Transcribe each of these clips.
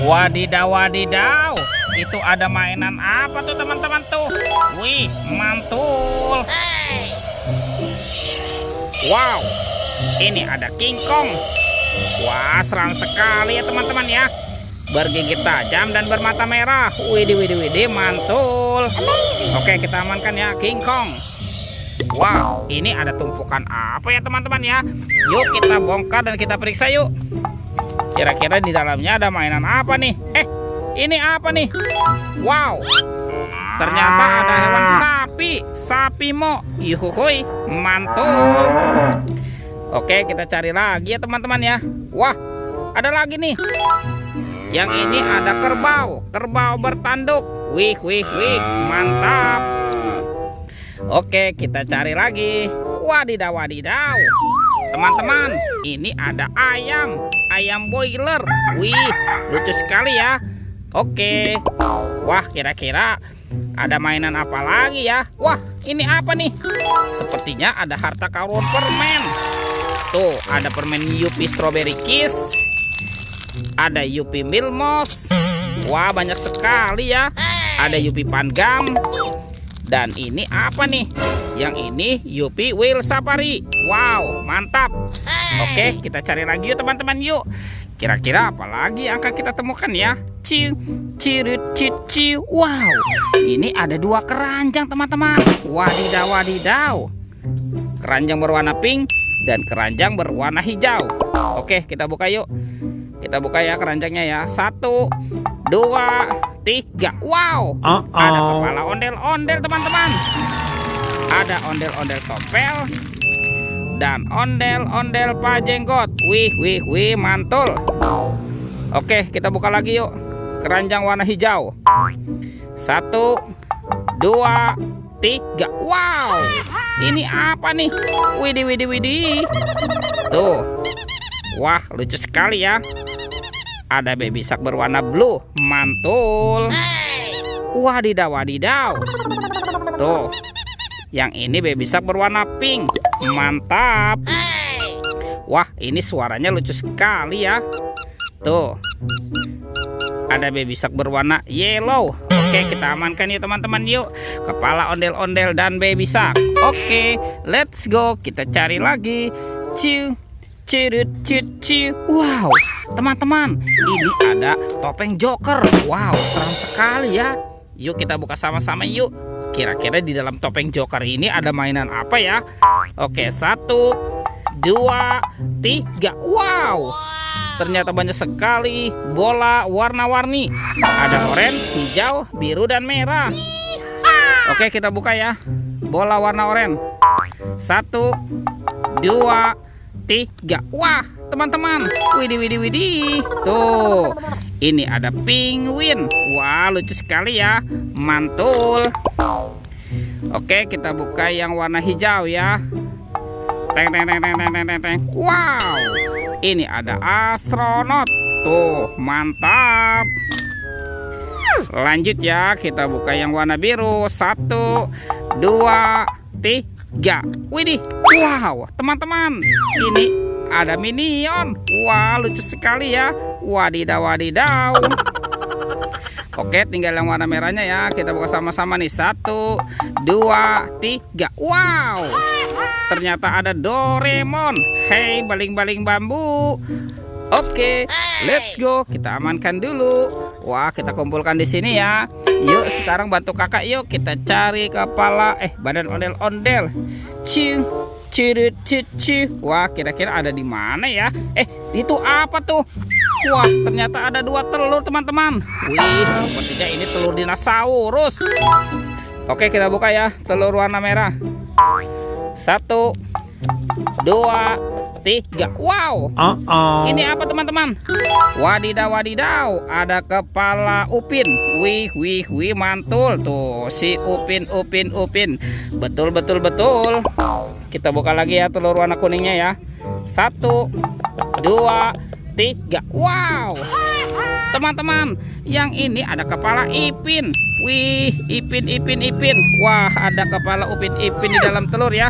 Wadidaw, wadidaw. Itu ada mainan apa tuh teman-teman tuh? Wih, mantul. Wow, ini ada King Kong. Wah, seram sekali ya teman-teman ya. Bergigit tajam dan bermata merah. Widih, widih, widih, mantul. Oke, kita amankan ya King Kong. Wow, ini ada tumpukan apa ya teman-teman ya? Yuk kita bongkar dan kita periksa yuk. Kira-kira di dalamnya ada mainan apa nih? Ini apa nih? Wow, ternyata ada hewan sapi. Sapi mo. Yuhuhuy, mantul. Oke, kita cari lagi ya teman-teman ya. Wah, ada lagi nih. Yang ini ada kerbau. Kerbau bertanduk. Wih, wih, wih, mantap. Oke, kita cari lagi. Wadidaw, wadidaw. Teman-teman, ini ada ayam. Ayam boiler. Wih, lucu sekali ya. Oke. Wah, kira-kira ada mainan apa lagi ya? Wah, ini apa nih? Sepertinya ada harta karun permen. Tuh, ada permen Yupi Strawberry Kiss. Ada Yupi Milmos. Wah, banyak sekali ya. Ada Yupi Pangam. Dan ini apa nih? Yang ini Yupi Whale Safari. Wow, mantap. Oke, kita cari lagi yuk teman-teman yuk. Kira-kira apa lagi yang akan kita temukan ya? Ciu, cirut, ciu. Wow, ini ada dua keranjang teman-teman. Wadidaw, wadidaw. Keranjang berwarna pink dan keranjang berwarna hijau. Oke, kita buka yuk. Kita buka ya keranjangnya ya. 1, 2, 3. Wow, ada kepala ondel-ondel teman-teman. Ada ondel-ondel tompel dan ondel-ondel pajenggot. Wih, wih, wih, mantul. Oke, kita buka lagi yuk. Keranjang warna hijau. 1, 2, 3. Wow, ini apa nih? Widih, widih, widih. Tuh. Wah, lucu sekali ya. Ada baby shark berwarna blue. Mantul. Wadidaw, wadidaw. Tuh. Yang ini baby shark berwarna pink. Mantap. Wah, ini suaranya lucu sekali ya. Tuh. Ada baby shark berwarna yellow. Oke, kita amankan yuk teman-teman yuk. Kepala ondel-ondel dan baby shark. Oke, let's go. Kita cari lagi. Ciu, cirut, ciu. Wow, teman-teman, ini ada topeng Joker. Wow, seram sekali ya. Yuk kita buka sama-sama yuk. Kira-kira di dalam topeng Joker ini ada mainan apa ya? Oke, 1, 2, 3. Wow, ternyata banyak sekali bola warna-warni. Ada oranye, hijau, biru, dan merah. Oke, kita buka ya. Bola warna oranye. 1, 2, 3. Wah, teman-teman. Widih, widih, widih. Tuh, ini ada penguin. Wah, lucu sekali ya. Mantul. Oke, kita buka yang warna hijau ya. Teng, teng, teng, teng, teng, teng, teng. Wow, ini ada astronot. Tuh, mantap. Lanjut ya, kita buka yang warna biru. 1, 2, 3. Widih, wow, teman-teman, ini ada minion. Wah, lucu sekali ya. Wadidaw, wadidaw. Oke, tinggal yang warna merahnya ya. Kita buka sama-sama nih. 1, 2, 3. Wow, ternyata ada Doraemon. Hey, baling-baling bambu. Oke, let's go. Kita amankan dulu. Wah, kita kumpulkan di sini ya. Yuk, sekarang bantu kakak yuk. Kita cari kepala badan ondel-ondel. Ciu, cirut, ciu. Wah, kira-kira ada di mana ya? Itu apa tuh? Wah, ternyata ada 2 telur teman-teman. Wih, sepertinya ini telur dinosaurus. Oke, kita buka ya. Telur warna merah. 1, 2, 3. Wow, ini apa teman-teman? Wadidaw, wadidaw. Ada kepala upin. Wih, wih, wih, mantul. Tuh, si upin. Betul, betul, betul. Kita buka lagi ya telur warna kuningnya ya. 1, 2, 3. Wow, teman-teman, yang ini ada kepala ipin. Wih, ipin. Wah, ada kepala upin ipin di dalam telur ya.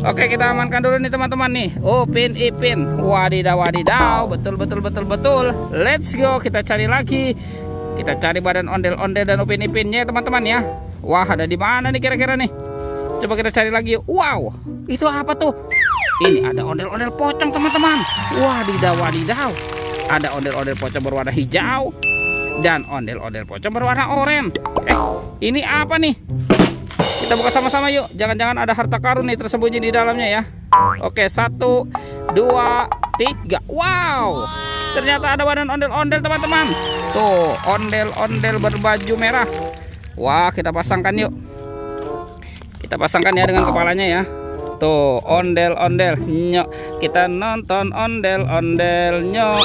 Oke, kita amankan dulu nih teman-teman nih. Upin Ipin. Wadidaw wadidaw. Betul betul betul betul. Let's go, kita cari lagi. Kita cari badan ondel-ondel dan Upin Ipinnya teman-teman ya. Wah, ada di mana nih kira-kira nih? Coba kita cari lagi. Wow, itu apa tuh? Ini ada ondel-ondel pocong teman-teman. Wadidaw wadidaw. Ada ondel-ondel pocong berwarna hijau dan ondel-ondel pocong berwarna oranye. Ini apa nih? Kita buka sama-sama yuk. Jangan-jangan ada harta karun nih tersembunyi di dalamnya ya. Oke, 1, 2, 3. Wow, ternyata ada badan ondel-ondel teman-teman. Tuh, ondel-ondel berbaju merah. Wah, kita pasangkan yuk. Kita pasangkan ya dengan kepalanya ya. Tuh, ondel-ondel. Nyok, kita nonton ondel-ondel. Nyok,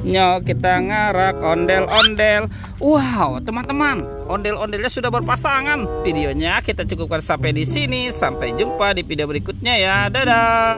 nyok, kita ngarak ondel-ondel. Wow, teman-teman, ondel-ondelnya sudah berpasangan. Videonya kita cukupkan sampai di sini. Sampai jumpa di video berikutnya ya. Dadah.